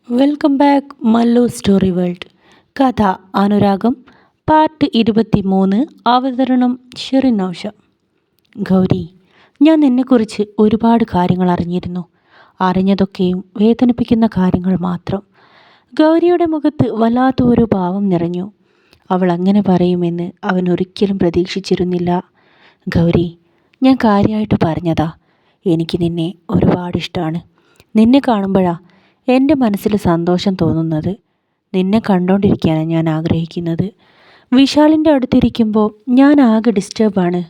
Welcome back Mallu story world. കഥ അനുരാഗം part 23. അവതരണം ഷെറിൻ നൗഷ. ഗൗരി, ഞാൻ നിന്നെക്കുറിച്ച് ഒരുപാട് കാര്യങ്ങൾ അറിഞ്ഞിരുന്നു. അറിഞ്ഞതൊക്കെയും വേദനിപ്പിക്കുന്ന കാര്യങ്ങൾ മാത്രം. ഗൗരിയുടെ മുഖത്ത് വല്ലാത്ത ഒരു ഭാവം നിറഞ്ഞു. അവൾ അങ്ങനെ പറയുമെന്ന് അവൻ ഒരിക്കലും പ്രതീക്ഷിച്ചിരുന്നില്ല. ഗൗരി, ഞാൻ കാര്യമായിട്ട് പറഞ്ഞതാ. എനിക്ക് നിന്നെ ഒരുപാട് ഇഷ്ടമാണ്. നിന്നെ കാണുമ്പോഴാ എൻ്റെ മനസ്സിൽ സന്തോഷം തോന്നുന്നത്. നിന്നെ കണ്ടുകൊണ്ടിരിക്കാനാണ് ഞാൻ ആഗ്രഹിക്കുന്നത്. വിശാലിൻ്റെ അടുത്തിരിക്കുമ്പോൾ ഞാൻ ആകെ ഡിസ്റ്റർബാണ്.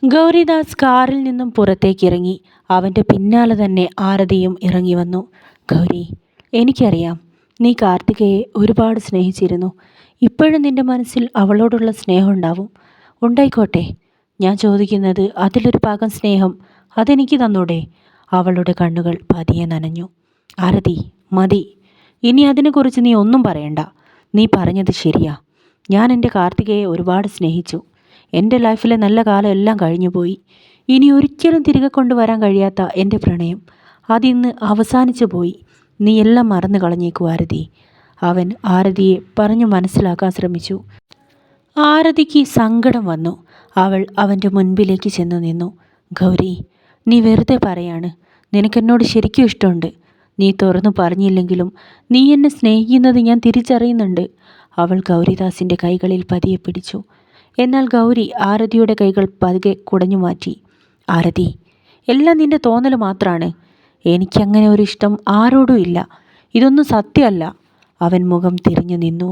ഗൗരിദാസ് കാറിൽ നിന്നും പുറത്തേക്കിറങ്ങി. അവൻ്റെ പിന്നാലെ തന്നെ ആരതിയും ഇറങ്ങി വന്നു. ഗൗരി, എനിക്കറിയാം നീ കാർത്തികയെ ഒരുപാട് സ്നേഹിച്ചിരുന്നു. ഇപ്പോഴും നിൻ്റെ മനസ്സിൽ അവളോടുള്ള സ്നേഹം ഉണ്ടാവും. ഉണ്ടായിക്കോട്ടെ. ഞാൻ ചോദിക്കുന്നത് അതിലൊരു ഭാഗം സ്നേഹം അതെനിക്ക് തന്നൂടെ? അവളുടെ കണ്ണുകൾ പതിയെ നനഞ്ഞു. ആരതി, മതി. ഇനി അതിനെക്കുറിച്ച് നീ ഒന്നും പറയണ്ട. നീ പറഞ്ഞത് ശരിയാ. ഞാൻ എൻ്റെ കാർത്തികയെ ഒരുപാട് സ്നേഹിച്ചു. എൻ്റെ ലൈഫിലെ നല്ല കാലം എല്ലാം കഴിഞ്ഞുപോയി. ഇനി ഒരിക്കലും തിരികെ കൊണ്ടുവരാൻ കഴിയാത്ത എൻ്റെ പ്രണയം അതിന്ന് അവസാനിച്ചു പോയി. നീ എല്ലാം മറന്നു കളഞ്ഞേക്കൂ ആരതി. അവൻ ആരതിയെ പറഞ്ഞു മനസ്സിലാക്കാൻ ശ്രമിച്ചു. ആരതിക്ക് സങ്കടം വന്നു. അവൾ അവൻ്റെ മുൻപിലേക്ക് ചെന്നു നിന്നു. ഗൗരി, നീ വെറുതെ പറയാണ്. നിനക്കെന്നോട് ശരിക്കും ഇഷ്ടമുണ്ട്. നീ തുറന്നു പറഞ്ഞില്ലെങ്കിലും നീ എന്നെ സ്നേഹിക്കുന്നത് ഞാൻ തിരിച്ചറിയുന്നുണ്ട്. അവൾ ഗൗരിദാസിൻ്റെ കൈകളിൽ പതിയെ പിടിച്ചു. എന്നാൽ ഗൗരി ആരതിയുടെ കൈകൾ പതുക്കെ കുടഞ്ഞു മാറ്റി. ആരതി, എല്ലാം നിൻ്റെ തോന്നൽ മാത്രമാണ്. എനിക്കങ്ങനെ ഒരു ഇഷ്ടം ആരോടും ഇല്ല. ഇതൊന്നും സത്യമല്ല. അവൻ മുഖം തിരിഞ്ഞു നിന്നു.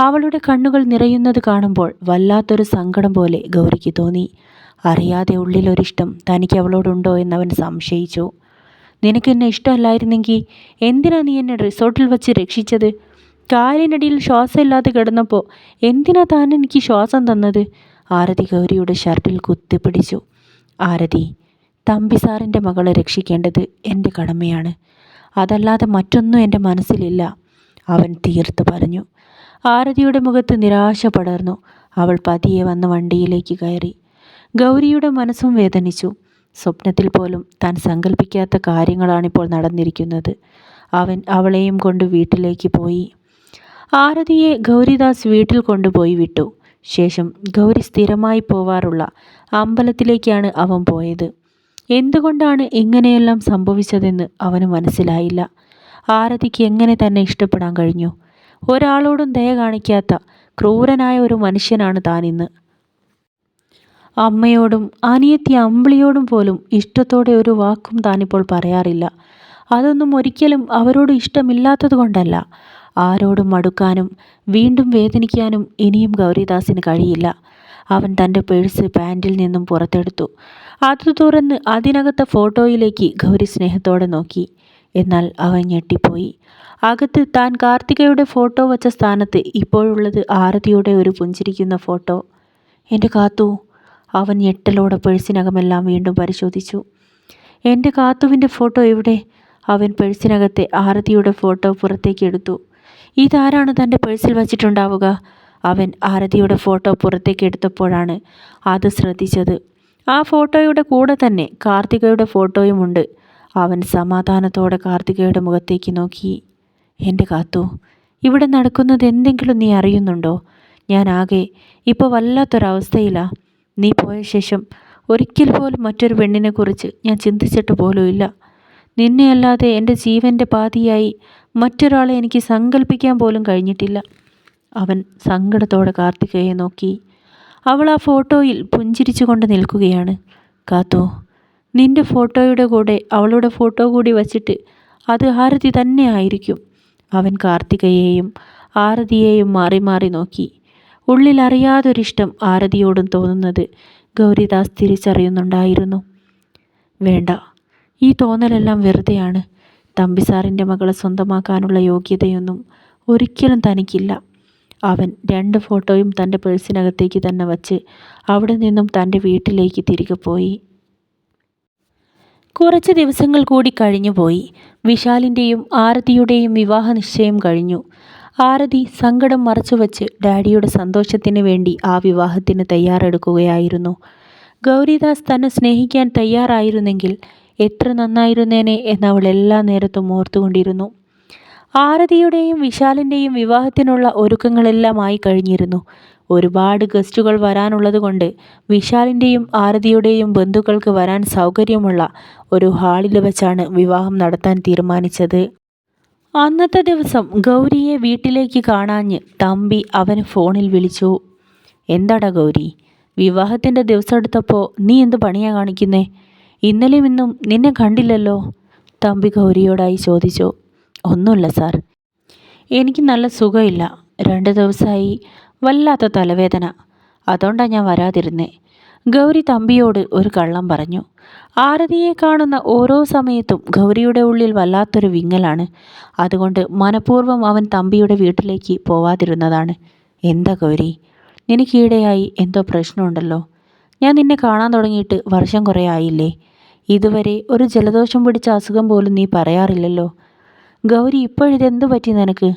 അവളുടെ കണ്ണുകൾ നിറയുന്നത് കാണുമ്പോൾ വല്ലാത്തൊരു സങ്കടം പോലെ ഗൗരിക്ക് തോന്നി. അറിയാതെ ഉള്ളിലൊരിഷ്ടം തനിക്ക് അവളോടുണ്ടോ എന്നവൻ സംശയിച്ചു. നിനക്കെന്നെ ഇഷ്ടമല്ലായിരുന്നെങ്കിൽ എന്തിനാ നീ എന്നെ റിസോർട്ടിൽ വച്ച് രക്ഷിച്ചത്? കാലിനടിയിൽ ശ്വാസമില്ലാതെ കിടന്നപ്പോൾ എന്തിനാ താൻ എനിക്ക് ശ്വാസം തന്നത്? ആരതി ഗൗരിയുടെ ഷർട്ടിൽ കുത്തിപ്പിടിച്ചു. ആരതി, തമ്പി സാറിൻ്റെ മകളെ രക്ഷിക്കേണ്ടത് എൻ്റെ കടമയാണ്. അതല്ലാതെ മറ്റൊന്നും എൻ്റെ മനസ്സിലില്ല, അവൻ തീർത്ത് പറഞ്ഞു. ആരതിയുടെ മുഖത്ത് നിരാശ പടർന്നു. അവൾ പതിയെ വന്ന വണ്ടിയിലേക്ക് കയറി. ഗൗരിയുടെ മനസ്സും വേദനിച്ചു. സ്വപ്നത്തിൽ പോലും താൻ സങ്കല്പിക്കാത്ത കാര്യങ്ങളാണിപ്പോൾ നടന്നിരിക്കുന്നത്. അവൻ അവളെയും കൊണ്ട് വീട്ടിലേക്ക് പോയി. ആരതിയെ ഗൗരിദാസ് വീട്ടിൽ കൊണ്ടുപോയി വിട്ടു. ശേഷം ഗൗരി സ്ഥിരമായി പോവാറുള്ള അമ്പലത്തിലേക്കാണ് അവൻ പോയത്. എന്തുകൊണ്ടാണ് ഇങ്ങനെയെല്ലാം സംഭവിച്ചതെന്ന് അവന് മനസ്സിലായില്ല. ആരതിക്ക് എങ്ങനെ തന്നെ ഇഷ്ടപ്പെടാൻ കഴിഞ്ഞു? ഒരാളോടും ദയ കാണിക്കാത്ത ക്രൂരനായ ഒരു മനുഷ്യനാണ് താനിന്ന്. അമ്മയോടും അനിയത്തി അമ്പിളിയോടും പോലും ഇഷ്ടത്തോടെ ഒരു വാക്കും താനിപ്പോൾ പറയാറില്ല. അതൊന്നും ഒരിക്കലും അവരോട് ഇഷ്ടമില്ലാത്തത് കൊണ്ടല്ല. ആരോടും മടുക്കാനും വീണ്ടും വേദനിക്കാനും ഇനിയും ഗൗരിദാസിന് കഴിയില്ല. അവൻ തൻ്റെ പേഴ്സ് പാൻറ്റിൽ നിന്നും പുറത്തെടുത്തു. അത് തുറന്ന് അതിനകത്തെ ഫോട്ടോയിലേക്ക് ഗൗരി സ്നേഹത്തോടെ നോക്കി. എന്നാൽ അവൻ ഞെട്ടിപ്പോയി. അകത്ത് താൻ കാർത്തികയുടെ ഫോട്ടോ വച്ച സ്ഥാനത്ത് ഇപ്പോഴുള്ളത് ആരതിയുടെ ഒരു പുഞ്ചിരിക്കുന്ന ഫോട്ടോ. എൻ്റെ കാത്തു. അവൻ ഞെട്ടലോടെ പേഴ്സിനകമെല്ലാം വീണ്ടും പരിശോധിച്ചു. എൻ്റെ കാത്തുവിൻ്റെ ഫോട്ടോ എവിടെ? അവൻ പേഴ്സിനകത്തെ ആരതിയുടെ ഫോട്ടോ പുറത്തേക്ക് എടുത്തു. ഇതാരാണ് തൻ്റെ പേഴ്സിൽ വച്ചിട്ടുണ്ടാവുക? അവൻ ആരതിയുടെ ഫോട്ടോ പുറത്തേക്ക് എടുത്തപ്പോഴാണ് അത് ശ്രദ്ധിച്ചത്. ആ ഫോട്ടോയുടെ കൂടെ തന്നെ കാർത്തികയുടെ ഫോട്ടോയുമുണ്ട്. അവൻ സമാധാനത്തോടെ കാർത്തികയുടെ മുഖത്തേക്ക് നോക്കി. എൻ്റെ കാത്തു, ഇവിടെ നടക്കുന്നത് എന്തെങ്കിലും നീ അറിയുന്നുണ്ടോ? ഞാൻ ആകെ ഇപ്പോൾ വല്ലാത്തൊരവസ്ഥയിലാ. നീ പോയ ശേഷം ഒരിക്കൽ പോലും മറ്റൊരു പെണ്ണിനെക്കുറിച്ച് ഞാൻ ചിന്തിച്ചിട്ട് പോലുമില്ല. നിന്നെയല്ലാതെ എൻ്റെ ജീവൻ്റെ പാതിയായി മറ്റൊരാളെ എനിക്ക് സങ്കല്പിക്കാൻ പോലും കഴിഞ്ഞിട്ടില്ല. അവൻ സങ്കടത്തോടെ കാർത്തികയെ നോക്കി. അവൾ ആ ഫോട്ടോയിൽ പുഞ്ചിരിച്ചു കൊണ്ട് നിൽക്കുകയാണ്. കാത്തോ, നിൻ്റെ ഫോട്ടോയുടെ കൂടെ അവളുടെ ഫോട്ടോ കൂടി വച്ചിട്ട് അത് ആരതി തന്നെ ആയിരിക്കും. അവൻ കാർത്തികയെയും ആരതിയെയും മാറി മാറി നോക്കി. ഉള്ളിൽ അറിയാതൊരിഷ്ടം ആരതിയോടും തോന്നുന്നത് ഗൗരിദാസ് തിരിച്ചറിയുന്നുണ്ടായിരുന്നു. വേണ്ട, ഈ തോന്നലെല്ലാം വെറുതെയാണ്. തമ്പിസാറിൻ്റെ മകളെ സ്വന്തമാക്കാനുള്ള യോഗ്യതയൊന്നും ഒരിക്കലും തനിക്കില്ല. അവൻ 2 ഫോട്ടോയും തൻ്റെ പേഴ്സിനകത്തേക്ക് തന്നെ വച്ച് അവിടെ നിന്നും തൻ്റെ വീട്ടിലേക്ക് തിരികെ പോയി. കുറച്ച് ദിവസങ്ങൾ കൂടി കഴിഞ്ഞുപോയി. വിശാലിൻ്റെയും ആരതിയുടെയും വിവാഹ നിശ്ചയം കഴിഞ്ഞു. ആരതി സങ്കടം മറച്ചുവെച്ച് ഡാഡിയുടെ സന്തോഷത്തിന് വേണ്ടി ആ വിവാഹത്തിന് തയ്യാറെടുക്കുകയായിരുന്നു. ഗൗരിദാസ് തന്നെ സ്നേഹിക്കാൻ തയ്യാറായിരുന്നെങ്കിൽ എത്ര നന്നായിരുന്നേനെ എന്നവൾ എല്ലാ നേരത്തും ഓർത്തുകൊണ്ടിരുന്നു. ആരതിയുടെയും വിശാലിൻ്റെയും വിവാഹത്തിനുള്ള ഒരുക്കങ്ങളെല്ലാമായി കഴിഞ്ഞിരുന്നു. ഒരുപാട് ഗസ്റ്റുകൾ വരാനുള്ളതുകൊണ്ട് വിശാലിൻ്റെയും ആരതിയുടെയും ബന്ധുക്കൾക്ക് വരാൻ സൗകര്യമുള്ള ഒരു ഹാളിൽ വെച്ചാണ് വിവാഹം നടത്താൻ തീരുമാനിച്ചത്. അന്നത്തെ ദിവസം ഗൗരിയെ വീട്ടിലേക്ക് കാണാഞ്ഞ് തമ്പി അവന് ഫോണിൽ വിളിച്ചു. എന്താടാ ഗൗരി, വിവാഹത്തിൻ്റെ ദിവസം എടുത്തപ്പോൾ നീ എന്ത് പണിയാ കാണിക്കുന്നേ? ഇന്നലെയും ഇന്നും നിന്നെ കണ്ടില്ലല്ലോ, തമ്പി ഗൗരിയോടായി ചോദിച്ചു. ഒന്നുമില്ല സാർ, എനിക്ക് നല്ല സുഖമില്ല. 2 ദിവസമായി വല്ലാത്ത തലവേദന, അതുകൊണ്ടാണ് ഞാൻ വരാതിരുന്നേ, ഗൗരി തമ്പിയോട് ഒരു കള്ളം പറഞ്ഞു. ആരതിയെ കാണുന്ന ഓരോ സമയത്തും ഗൗരിയുടെ ഉള്ളിൽ വല്ലാത്തൊരു വിങ്ങലാണ്. അതുകൊണ്ട് മനഃപൂർവ്വം അവൻ തമ്പിയുടെ വീട്ടിലേക്ക് പോവാതിരുന്നതാണ്. എന്താ ഗൗരി, നിനക്കീടെയായി എന്തോ പ്രശ്നമുണ്ടല്ലോ? ഞാൻ നിന്നെ കാണാൻ തുടങ്ങിയിട്ട് വർഷം കുറേ ആയില്ലേ? ഇതുവരെ ഒരു ജലദോഷം പിടിച്ച അസുഖം പോലും നീ പറയാറില്ലല്ലോ. ഗൗരി, ഇപ്പോഴിതെന്തു പറ്റി നിനക്ക്?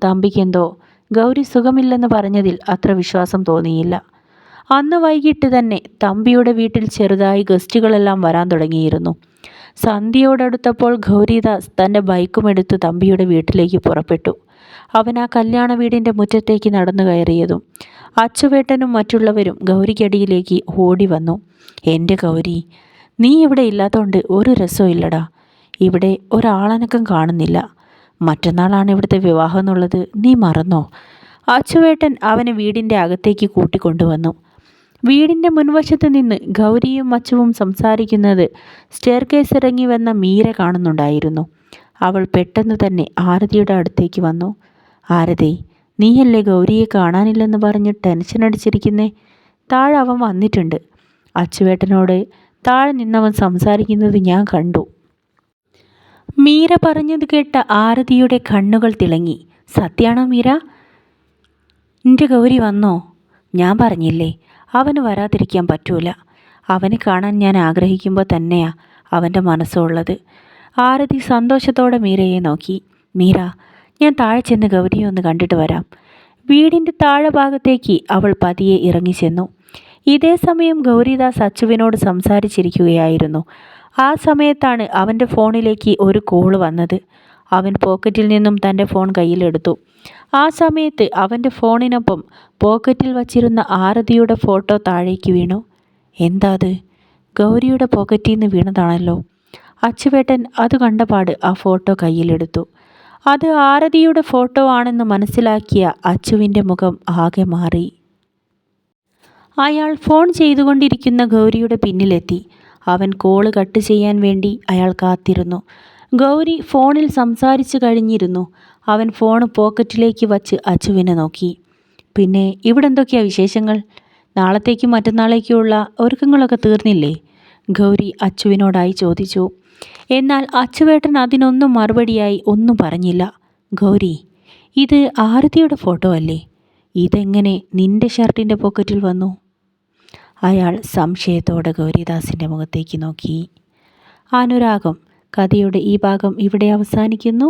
തമ്പിക്കെന്തോ ഗൗരി സുഖമില്ലെന്ന് പറഞ്ഞതിൽ അത്ര വിശ്വാസം തോന്നിയില്ല. അന്ന് വൈകിട്ട് തന്നെ തമ്പിയുടെ വീട്ടിൽ ചെറുതായി ഗസ്റ്റുകളെല്ലാം വരാൻ തുടങ്ങിയിരുന്നു. സന്ധ്യയോടടുത്തപ്പോൾ ഗൗരിദാസ് തൻ്റെ ബൈക്കുമെടുത്ത് തമ്പിയുടെ വീട്ടിലേക്ക് പുറപ്പെട്ടു. അവൻ ആ കല്യാണ വീടിൻ്റെ മുറ്റത്തേക്ക് നടന്നു കയറിയതും അച്ചുവേട്ടനും മറ്റുള്ളവരും ഗൗരിക്കടിയിലേക്ക് ഓടി വന്നു. എൻ്റെ ഗൗരി, നീ ഇവിടെ ഇല്ലാത്തതുകൊണ്ട് ഒരു രസവും ഇല്ലടാ. ഇവിടെ ഒരാളനക്കം കാണുന്നില്ല. മറ്റന്നാളാണ് ഇവിടുത്തെ വിവാഹം എന്നുള്ളത് നീ മറന്നോ? അച്ചുവേട്ടൻ അവനെ വീടിൻ്റെ അകത്തേക്ക് കൂട്ടിക്കൊണ്ടുവന്നു. വീടിൻ്റെ മുൻവശത്ത് നിന്ന് ഗൗരിയും അച്ചുവും സംസാരിക്കുന്നത് സ്റ്റെയർകേസ് ഇറങ്ങി വന്ന മീര കാണുന്നുണ്ടായിരുന്നു. അവൾ പെട്ടെന്ന് തന്നെ ആരതിയുടെ അടുത്തേക്ക് വന്നു. ആരതി, നീയല്ലേ ഗൗരിയെ കാണാനില്ലെന്ന് പറഞ്ഞ് ടെൻഷൻ അടിച്ചിരിക്കുന്നേ? താഴെ അവൻ വന്നിട്ടുണ്ട്. അച്ചുവേട്ടനോട് താഴെ നിന്നവൻ സംസാരിക്കുന്നത് ഞാൻ കണ്ടു. മീര പറഞ്ഞത് കേട്ട ആരതിയുടെ കണ്ണുകൾ തിളങ്ങി. സത്യാണോ മീര? എൻ്റെ ഗൗരി വന്നോ? ഞാൻ പറഞ്ഞില്ലേ, അവന് വരാതിരിക്കാൻ പറ്റൂല. അവനെ കാണാൻ ഞാൻ ആഗ്രഹിക്കുമ്പോൾ തന്നെയാ അവൻ്റെ മനസ്സുള്ളത്. ആരതി സന്തോഷത്തോടെ മീരയെ നോക്കി. മീര, ഞാൻ താഴെ ചെന്ന് ഗൗരിയെ ഒന്ന് കണ്ടിട്ട് വരാം. വീടിൻ്റെ താഴെ ഭാഗത്തേക്ക് അവൾ പതിയെ ഇറങ്ങിച്ചെന്നു. ഇതേ സമയം ഗൗരിദാസ് അച്ചുവിനോട് സംസാരിച്ചിരിക്കുകയായിരുന്നു. ആ സമയത്താണ് അവൻ്റെ ഫോണിലേക്ക് ഒരു കോള് വന്നത്. അവൻ പോക്കറ്റിൽ നിന്നും തൻ്റെ ഫോൺ കയ്യിലെടുത്തു. ആ സമയത്ത് അവൻ്റെ ഫോണിനൊപ്പം പോക്കറ്റിൽ വച്ചിരുന്ന ആരതിയുടെ ഫോട്ടോ താഴേക്ക് വീണു. എന്താ അത്? ഗൗരിയുടെ പോക്കറ്റിൽ നിന്ന് വീണതാണല്ലോ. അച്ചുവേട്ടൻ അത് കണ്ടപാട് ആ ഫോട്ടോ കയ്യിലെടുത്തു. അത് ആരതിയുടെ ഫോട്ടോ ആണെന്ന് മനസ്സിലാക്കിയ അച്ചുവിൻ്റെ മുഖം ആകെ മാറി. അയാൾ ഫോൺ ചെയ്തുകൊണ്ടിരിക്കുന്ന ഗൗരിയുടെ പിന്നിലെത്തി. അവൻ കോള് കട്ട് ചെയ്യാൻ വേണ്ടി അയാൾ കാത്തിരുന്നു. ഗൗരി ഫോണിൽ സംസാരിച്ചു കഴിഞ്ഞിരുന്നു. അവൻ ഫോൺ പോക്കറ്റിലേക്ക് വച്ച് അച്ചുവിനെ നോക്കി. പിന്നെ ഇവിടെ എന്തൊക്കെയാണ് വിശേഷങ്ങൾ? നാളത്തേക്കും മറ്റന്നാളേക്കുമുള്ള ഒരുക്കങ്ങളൊക്കെ തീർന്നില്ലേ? ഗൗരി അച്ചുവിനോടായി ചോദിച്ചു. എന്നാൽ അച്ചുവേട്ടൻ അതിനൊന്നും മറുപടിയായി ഒന്നും പറഞ്ഞില്ല. ഗൗരി, ഇത് ആരതിയുടെ ഫോട്ടോ അല്ലേ? ഇതെങ്ങനെ നിൻ്റെ ഷർട്ടിൻ്റെ പോക്കറ്റിൽ വന്നു? അയാൾ സംശയത്തോടെ ഗൗരിദാസിൻ്റെ മുഖത്തേക്ക് നോക്കി. അനുരാഗം കഥയുടെ ഈ ഭാഗം ഇവിടെ അവസാനിക്കുന്നു.